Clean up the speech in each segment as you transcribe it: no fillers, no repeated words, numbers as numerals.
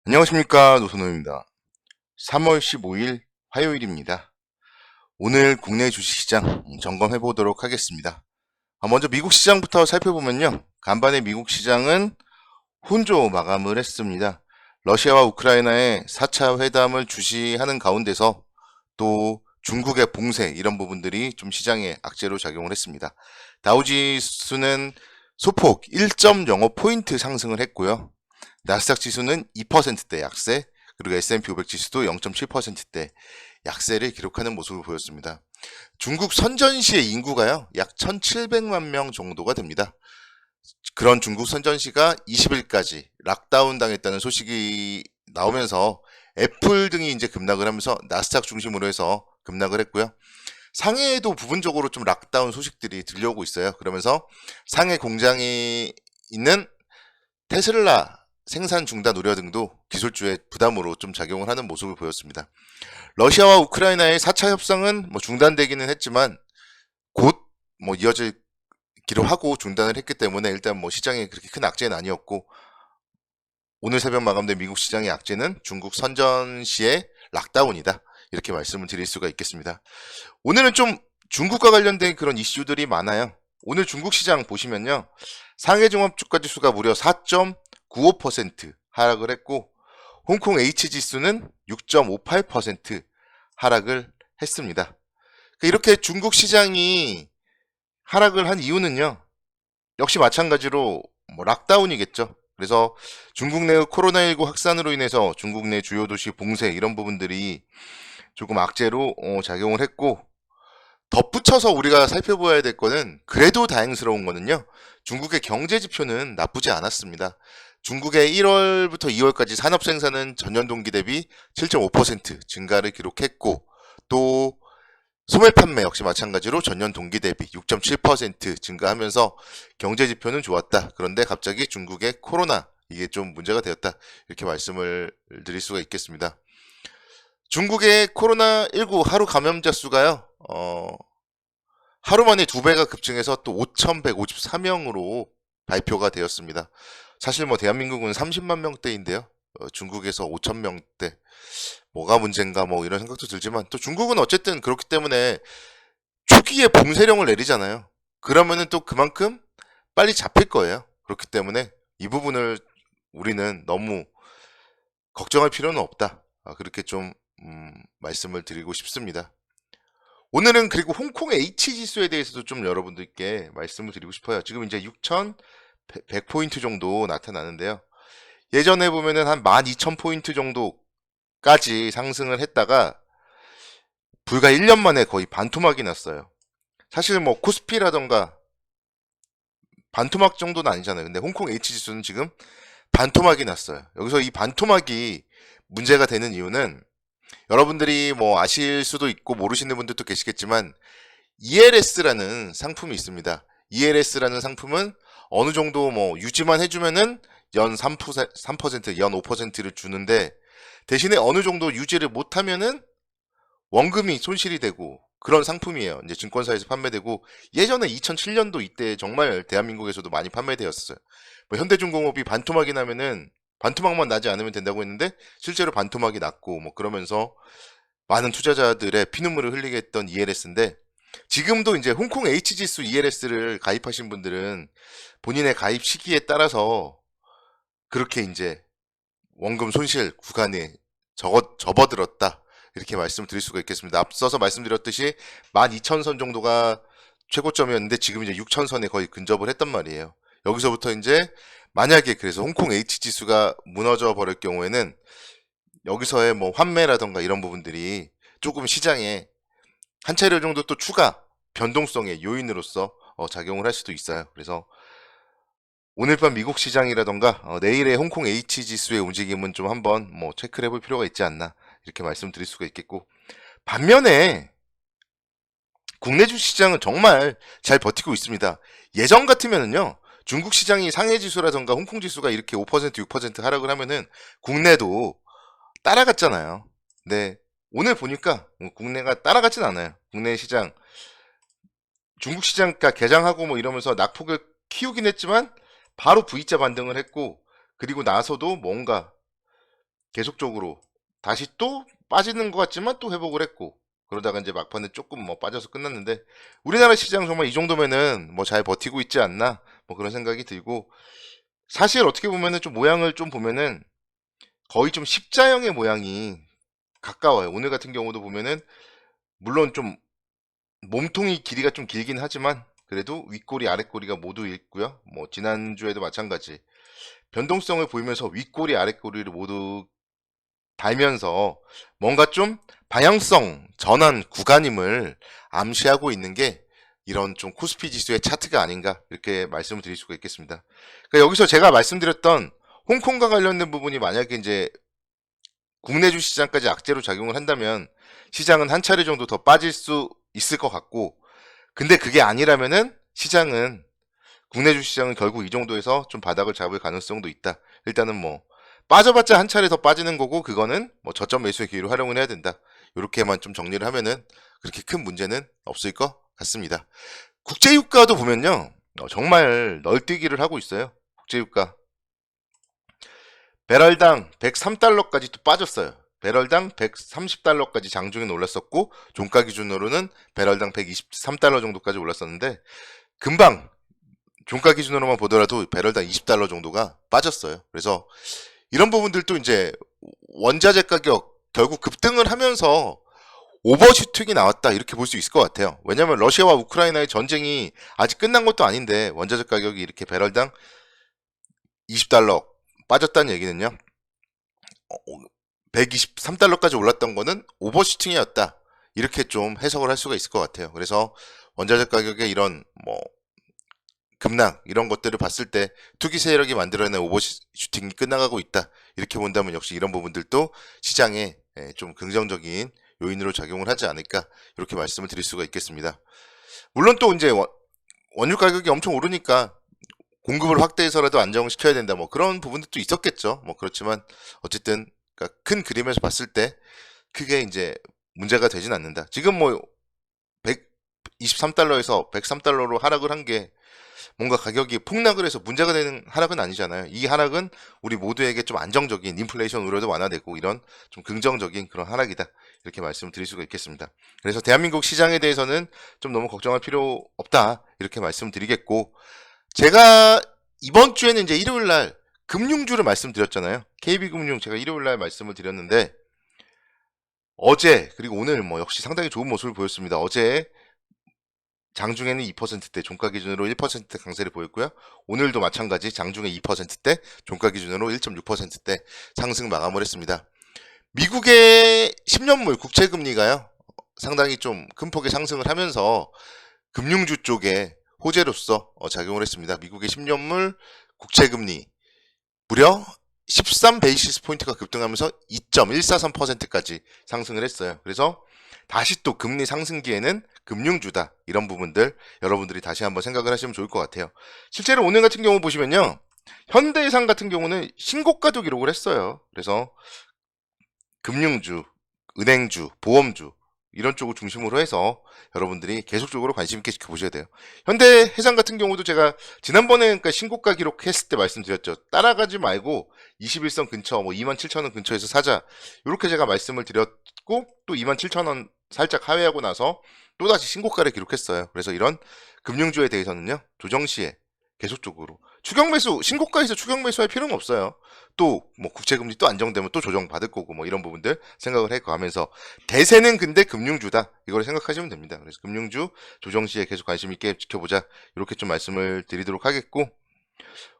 안녕하십니까, 노선호입니다. 3월 15일 화요일입니다. 오늘 국내 주식시장 점검해 보도록 하겠습니다. 먼저 미국 시장부터 살펴보면요. 간밤에 미국 시장은 혼조 마감을 했습니다. 러시아와 우크라이나의 4차 회담을 주시하는 가운데서 또 중국의 봉쇄 이런 부분들이 좀 시장에 악재로 작용을 했습니다. 다우지수는 소폭 1.05포인트 상승을 했고요. 나스닥 지수는 2%대 약세, 그리고 S&P 500 지수도 0.7%대 약세를 기록하는 모습을 보였습니다. 중국 선전시의 인구가요, 약 1,700만 명 정도가 됩니다. 그런 중국 선전시가 20일까지 락다운 당했다는 소식이 나오면서 애플 등이 이제 급락을 하면서 나스닥 중심으로 해서 급락을 했고요. 상해에도 부분적으로 좀 락다운 소식들이 들려오고 있어요. 그러면서 상해 공장이 있는 테슬라 생산 중단 우려 등도 기술주의 부담으로 좀 작용을 하는 모습을 보였습니다. 러시아와 우크라이나의 4차 협상은 중단되기는 했지만 곧 이어지기로 하고 중단을 했기 때문에 일단 시장에 그렇게 큰 악재는 아니었고, 오늘 새벽 마감된 미국 시장의 악재는 중국 선전시의 락다운이다, 이렇게 말씀을 드릴 수가 있겠습니다. 오늘은 좀 중국과 관련된 그런 이슈들이 많아요. 오늘 중국 시장 보시면요, 상해종합주가지수가 무려 4.95% 하락을 했고, 홍콩 H지수는 6.58% 하락을 했습니다. 이렇게 중국 시장이 하락을 한 이유는요, 역시 마찬가지로 락다운이겠죠. 그래서 중국 내의 코로나19 확산으로 인해서 중국 내 주요 도시 봉쇄 이런 부분들이 조금 악재로 작용을 했고, 덧붙여서 우리가 살펴봐야 될 거는, 그래도 다행스러운 거는요, 중국의 경제 지표는 나쁘지 않았습니다. 중국의 1월부터 2월까지 산업 생산은 전년 동기 대비 7.5% 증가를 기록했고, 또 소매 판매 역시 마찬가지로 전년 동기 대비 6.7% 증가하면서 경제 지표는 좋았다. 그런데 갑자기 중국의 코로나, 이게 좀 문제가 되었다, 이렇게 말씀을 드릴 수가 있겠습니다. 중국의 코로나19 하루 감염자 수가요, 하루 만에 2배가 급증해서 또 5,154명으로 발표가 되었습니다. 사실 대한민국은 30만 명대인데요. 중국에서 5,000명대. 뭐가 문제인가 이런 생각도 들지만, 또 중국은 어쨌든 그렇기 때문에 초기에 봉쇄령을 내리잖아요. 그러면은 또 그만큼 빨리 잡힐 거예요. 그렇기 때문에 이 부분을 우리는 너무 걱정할 필요는 없다. 그렇게 좀 말씀을 드리고 싶습니다. 오늘은 그리고 홍콩 H지수에 대해서도 좀 여러분들께 말씀을 드리고 싶어요. 지금 이제 6,100포인트 정도 나타나는데요. 예전에 보면은 한 12,000포인트 정도까지 상승을 했다가 불과 1년 만에 거의 반토막이 났어요. 사실 코스피라던가 반토막 정도는 아니잖아요. 근데 홍콩 H지수는 지금 반토막이 났어요. 여기서 이 반토막이 문제가 되는 이유는, 여러분들이 아실 수도 있고 모르시는 분들도 계시겠지만, ELS라는 상품이 있습니다. ELS라는 상품은 어느 정도 유지만 해주면은 연 3%, 연 5%를 주는데, 대신에 어느 정도 유지를 못하면은 원금이 손실이 되고, 그런 상품이에요. 이제 증권사에서 판매되고, 예전에 2007년도 이때 정말 대한민국에서도 많이 판매되었어요. 현대중공업이 반토막이 나면은 반토막만 나지 않으면 된다고 했는데 실제로 반토막이 났고 그러면서 많은 투자자들의 피눈물을 흘리게 했던 ELS인데, 지금도 이제 홍콩 H지수 ELS를 가입하신 분들은 본인의 가입 시기에 따라서 그렇게 이제 원금 손실 구간에 접어들었다, 이렇게 말씀드릴 수가 있겠습니다. 앞서서 말씀드렸듯이 12,000선 정도가 최고점이었는데 지금 이제 6,000선에 거의 근접을 했단 말이에요. 여기서부터 이제 만약에 그래서 홍콩 H지수가 무너져 버릴 경우에는 여기서의 환매라던가 이런 부분들이 조금 시장에 한 차례 정도 또 추가 변동성의 요인으로서 작용을 할 수도 있어요. 그래서 오늘 밤 미국 시장이라던가 내일의 홍콩 H지수의 움직임은 좀 한번 체크를 해볼 필요가 있지 않나, 이렇게 말씀드릴 수가 있겠고, 반면에 국내 주시장은 정말 잘 버티고 있습니다. 예전 같으면은요, 중국 시장이 상해 지수라던가 홍콩 지수가 이렇게 5%, 6% 하락을 하면은 국내도 따라갔잖아요. 근데 오늘 보니까 국내가 따라가진 않아요. 국내 시장, 중국 시장가 개장하고 이러면서 낙폭을 키우긴 했지만 바로 V자 반등을 했고, 그리고 나서도 뭔가 계속적으로 다시 또 빠지는 것 같지만 또 회복을 했고, 그러다가 이제 막판에 조금 뭐 빠져서 끝났는데, 우리나라 시장 정말 이 정도면은 뭐 잘 버티고 있지 않나 뭐 그런 생각이 들고, 사실 어떻게 보면은 좀 모양을 좀 보면은 거의 좀 십자형의 모양이 가까워요. 오늘 같은 경우도 보면은 물론 좀 몸통이 길이가 좀 길긴 하지만 그래도 윗꼬리 아랫꼬리가 모두 있고요. 뭐 지난주에도 마찬가지 변동성을 보이면서 윗꼬리 아랫꼬리를 모두 달면서 뭔가 좀 방향성 전환 구간임을 암시하고 있는 게 이런 좀 코스피 지수의 차트가 아닌가 이렇게 말씀을 드릴 수가 있겠습니다. 그러니까 여기서 제가 말씀드렸던 홍콩과 관련된 부분이 만약에 이제 국내 주시장까지 악재로 작용을 한다면 시장은 한 차례 정도 더 빠질 수 있을 것 같고, 근데 그게 아니라면은 시장은 국내 주시장은 결국 이 정도에서 좀 바닥을 잡을 가능성도 있다. 일단은 뭐 빠져봤자 한 차례 더 빠지는 거고, 그거는 뭐 저점 매수의 기회로 활용을 해야 된다. 이렇게만 좀 정리를 하면은 그렇게 큰 문제는 없을 것 같습니다. 국제유가도 보면요, 정말 널뛰기를 하고 있어요. 국제유가 배럴당 103달러까지 또 빠졌어요. 배럴당 130달러까지 장중에 올랐었고, 종가 기준으로는 배럴당 123달러 정도까지 올랐었는데, 금방 종가 기준으로만 보더라도 배럴당 20달러 정도가 빠졌어요. 그래서 이런 부분들도 이제 원자재 가격 결국 급등을 하면서 오버슈팅이 나왔다 이렇게 볼 수 있을 것 같아요. 왜냐하면 러시아와 우크라이나의 전쟁이 아직 끝난 것도 아닌데 원자재 가격이 이렇게 배럴당 20달러 빠졌다는 얘기는요, 123달러까지 올랐던 거는 오버슈팅이었다 이렇게 좀 해석을 할 수가 있을 것 같아요. 그래서 원자재 가격의 이런 뭐 급락 이런 것들을 봤을 때 투기 세력이 만들어낸 오버슈팅이 끝나가고 있다 이렇게 본다면 역시 이런 부분들도 시장에 좀 긍정적인 요인으로 작용을 하지 않을까 이렇게 말씀을 드릴 수가 있겠습니다. 물론 또 이제 원유 가격이 엄청 오르니까 공급을 확대해서라도 안정을 시켜야 된다 뭐 그런 부분들도 있었겠죠. 뭐 그렇지만 어쨌든 그러니까 큰 그림에서 봤을 때 크게 이제 문제가 되진 않는다. 지금 뭐 123달러에서 103달러로 하락을 한 게 뭔가 가격이 폭락을 해서 문제가 되는 하락은 아니잖아요. 이 하락은 우리 모두에게 좀 안정적인 인플레이션 우려도 완화되고 이런 좀 긍정적인 그런 하락이다 이렇게 말씀을 드릴 수가 있겠습니다. 그래서 대한민국 시장에 대해서는 좀 너무 걱정할 필요 없다 이렇게 말씀드리겠고, 제가 이번 주에는 이제 일요일 날 금융주를 말씀드렸잖아요. KB금융 제가 일요일 날 말씀을 드렸는데, 어제 그리고 오늘 뭐 역시 상당히 좋은 모습을 보였습니다. 어제 장중에는 2%대 종가 기준으로 1% 강세를 보였고요. 오늘도 마찬가지 장중에 2%대 종가 기준으로 1.6%대 상승 마감을 했습니다. 미국의 10년물 국채금리가요, 상당히 좀 큰 폭의 상승을 하면서 금융주 쪽에 호재로서 작용을 했습니다. 미국의 10년물 국채금리 무려 13베이시스 포인트가 급등하면서 2.143%까지 상승을 했어요. 그래서 다시 또 금리 상승기에는 금융주다 이런 부분들 여러분들이 다시 한번 생각을 하시면 좋을 것 같아요. 실제로 오늘 같은 경우 보시면요, 현대해상 같은 경우는 신고가도 기록을 했어요. 그래서 금융주, 은행주, 보험주 이런 쪽을 중심으로 해서 여러분들이 계속적으로 관심 있게 지켜보셔야 돼요. 현대해상 같은 경우도 제가 지난번에 그러니까 신고가 기록했을 때 말씀드렸죠. 따라가지 말고 21선 근처 뭐 27,000원 근처에서 사자 이렇게 제가 말씀을 드렸고, 또 27,000원 살짝 하회하고 나서 또다시 신고가를 기록했어요. 그래서 이런 금융주에 대해서는요, 조정 시에 계속적으로 추격 매수, 신고가에서 추격 매수할 필요는 없어요. 또 뭐 국채금리 또 안정되면 또 조정 받을 거고 뭐 이런 부분들 생각을 해가면서, 대세는 근데 금융주다 이걸 생각하시면 됩니다. 그래서 금융주 조정 시에 계속 관심 있게 지켜보자 이렇게 좀 말씀을 드리도록 하겠고,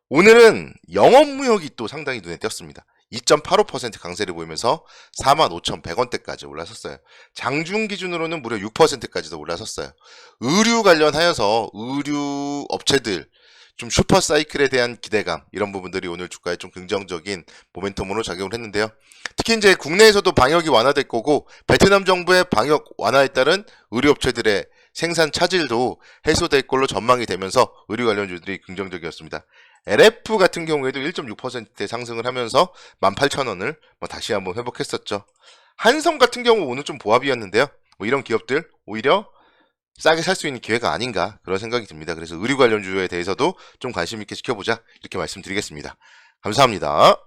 오늘은 영업무역이 또 상당히 눈에 띄었습니다. 2.85% 강세를 보이면서 45,100원대까지 올라섰어요. 장중 기준으로는 무려 6%까지도 올라섰어요. 의류 관련하여서 의류 업체들 좀 슈퍼사이클에 대한 기대감 이런 부분들이 오늘 주가에 좀 긍정적인 모멘텀으로 작용을 했는데요. 특히 이제 국내에서도 방역이 완화될 거고 베트남 정부의 방역 완화에 따른 의류 업체들의 생산 차질도 해소될 걸로 전망이 되면서 의류 관련주들이 긍정적이었습니다. LF 같은 경우에도 1.6% 상승을 하면서 18,000원을 다시 한번 회복했었죠. 한성 같은 경우 오늘 좀 보합이었는데요. 뭐 이런 기업들 오히려 싸게 살 수 있는 기회가 아닌가 그런 생각이 듭니다. 그래서 의류 관련주에 대해서도 좀 관심 있게 지켜보자 이렇게 말씀드리겠습니다. 감사합니다.